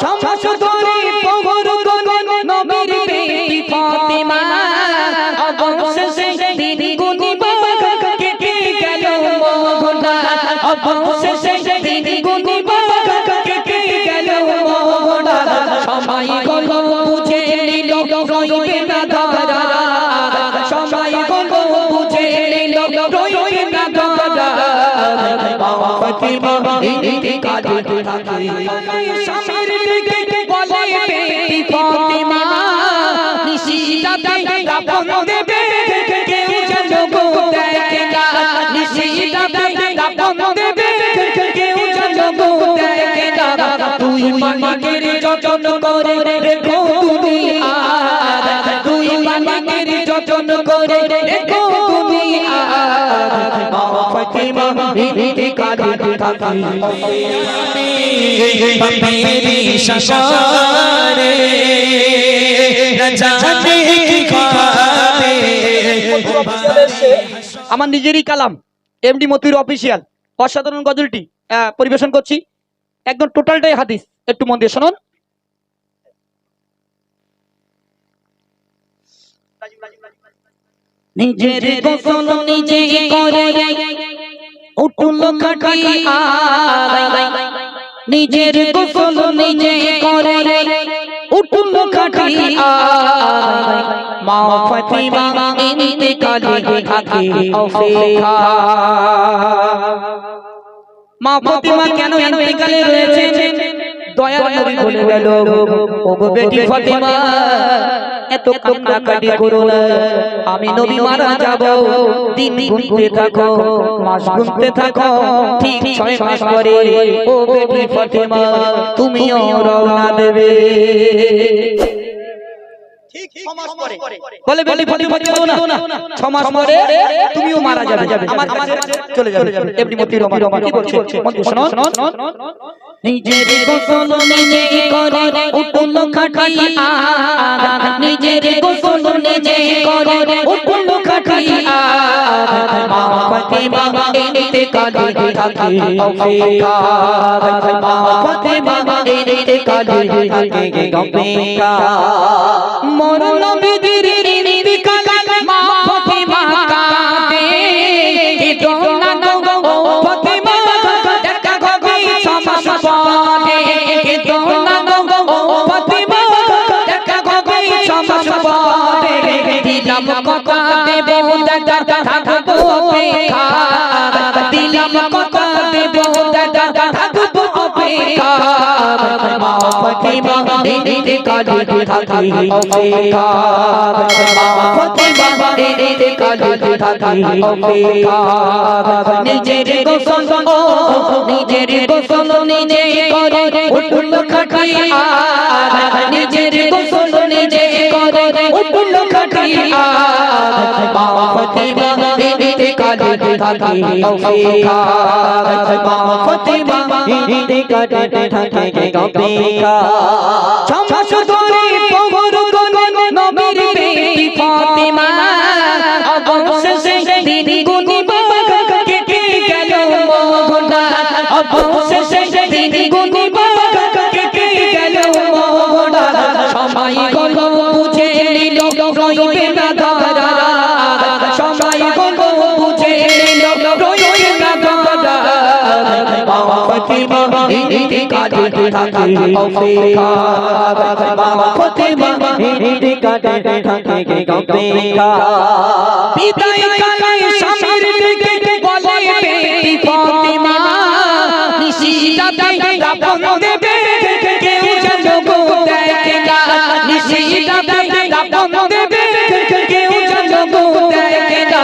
ছমাস ধরে পহর করে নবীর বেটি ফাতেমা অবশেষে দিন গুনিবা কেটে গেল মোহনা অবশেষে দিন গুনিবা কেটে গেল মোহনা সময় গল বুঝে নিল রইবে না ধরা সময় গল বুঝে নিল রইবে না ধরা ফাতেমা ইন্তিকালে থাকে স্বামীর দিকে বলে বেটি ফাতেমা নিশিরাতে দাফন দেবে কেউ যেন গো দেখে না নিশিরাতে দাফন দেবে কেউ যেন গো দেখে না তুই মানিকের যতন করে রেখো তুমি আর তুই মানিকের যতন করে রেখো তুমি আর ফাতেমা ইন্তিকালে থাকে मेरी शशारे न जाने की ख्वाबे আমার নিজেরই কালাম এমডি মতিউর অফিশিয়াল অসাধারণ গজলটি পরিবেশন করছি একদম টোটালটাই হাদিস একটু মন দিয়ে শুনুন নিজের গোসল নিজে করে উঠল খাটি আয় নিজের গোসল নিজে করে উঠল খাটি আয় মা ফাতিমা ইন্তিকালে থাকে অপেক্ষা মা ফাতিমা কেন ইন্তিকালে রয়েছে দয়ার নবী বলে গেল ওগো বেটি ফাতিমা এত কান্নাকাটি করো না আমি নবী মারা যাব দিন গুনতে থাকো মাস গুনতে থাকো ঠিক 6 মাস পরে ও বেটি ফাতিমা তুমিও রওনা দেবে ঠিক 6 মাস পরে বলে বেটি ফাতিমা চলো না 6 মাস পরে তুমিও মারা যাবে আমার কাছে চলে যাবে এমনি মতি রহমান কি বলছে শুনুন নিজের গোসল নিজে করে উঠল খাটি আর নিজের গোসল নিজে করে উঠল খাটি আর মা ফাতিমা ইন্তিকালে থাকে অপেক্ষা মা ফাতিমা ইন্তিকালে থাকে অপেক্ষা মোর নবীর ইন্তিকালে মা ফাতিমা কাঁদে কি দোনা গো ফাতিমা দেখা গবি সমাস পড়ে কি দোনা গো ফাতিমা দেখা গবি সমাস পড়ে দিলাম কথা দেব দাদা থাকবো অপেক্ষা দিলাম কথা দেব দাদা থাকবো অপেক্ষা মা ফাতিমা ইন্তিকালে থাকে অপেক্ষা মা ফাতিমা ইন্তিকালে থাকে অপেক্ষা নিজের গোসল নিজের গোসল নিজে করে উঠল খাটি আর নিজের গোসল নিজে করে উঠল খাটি আর মা ফাতিমা ইন্তিকালে থাকে অপেক্ষা মা ফাতিমা ইন্তিকালে থাকে অপেক্ষা 6 মাস ধরে পহর করে নবীর বেটি ফাতেমা অবশেষে দিন গুনিবা কেটে গেল মোহনা অবশেষে দিন গুনিবা কেটে গেল মোহনা সময় গল বুঝে নিল রইবে না ধরা সময় গল বুঝে নিল রইবে না ধরা মা ফাতিমা ইন্তিকালে থাকে অপেক্ষা মা ফাতিমা ইন্তিকালে থাকে অপেক্ষা বিদায় কালে স্বামীর দিকে বলে বেটি ফাতিমা নিশিরাতে দাফন দেবে কেউ যেন গো দেখে না নিশিরাতে দাফন দেবে কেউ যেন গো দেখে না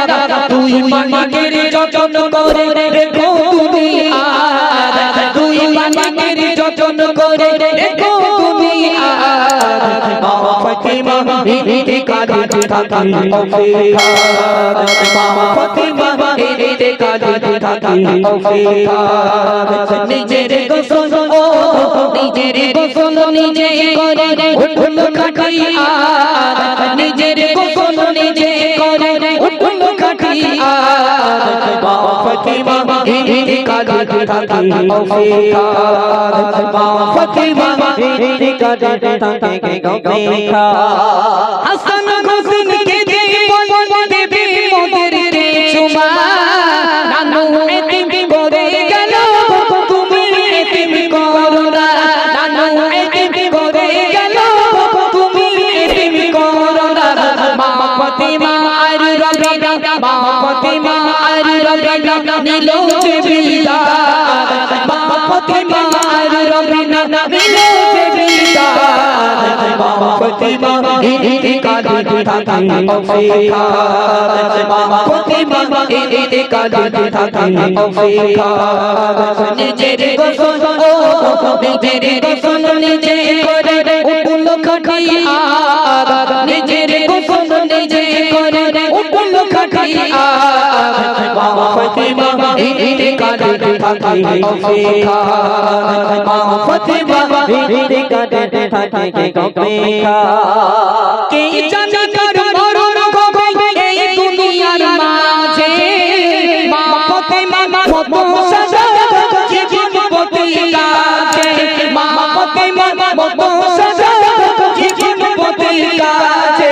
তুই মানিকের যতন করে রেখো তুমি আর তুই মানিকের যতন করে রেখো তুমি আর মা ফাতিমা ইন্তিকালে থাকে অপেক্ষা মা ফাতিমা ইন্তিকালে থাকে অপেক্ষা নিজের গোসল নিজের গোসল নিজে করে উঠল খাটি আর নিজের গোসল নিজে করে উঠল খাটি আর মা ফাতিমা ইন্তিকালে কালে থাকে অপেক্ষার মা ফাতিমা ইতি কালে থাকে অপেক্ষা হাসান হোসেনকে দেবে মোদেরকে চুমা নানু এতিম করে গেল তুমি এতিম করো না নানু এতিম করে গেল তুমি এতিম করো না মা ফাতিমা আর রবিনা মা ফাতিমা আর রবিনা নিল যে বিদায় মা ফাতিমা আর রবিনা নিল যে বিদায় মা ফাতিমা ইতি কালে থাকে অপেক্ষার মা ফাতিমা ইতি কালে থাকে অপেক্ষার নিজের গোসল ও নিজের গোসল নিজে করে উঠল খাটিয়া নিজের গোসল নিজে করে উঠল খাটিয়া মা ফাতিমা ইতি কালে থাকে অপেক্ষার মা ফাতিমা ইতি কালে থাকে অপেক্ষা কে জানে কার মরণ হবে এই দুনিয়ার মাঝে মা ফাতিমা কত সাজা জীবনবতী কাছে মা ফাতিমা কত সাজা জীবনবতী কাছে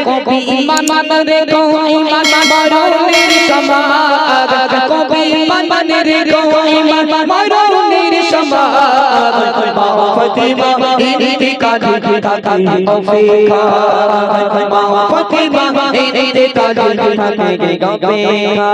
কবি ইমান রে গো ইমান মরণের সমাদ কবি ইমান রে গো ইমান মরণের সমাদ মা ফাতিমা ইতি কালে থাকে অপেক্ষার মা ফাতিমা ইতি কালে থাকে অপেক্ষা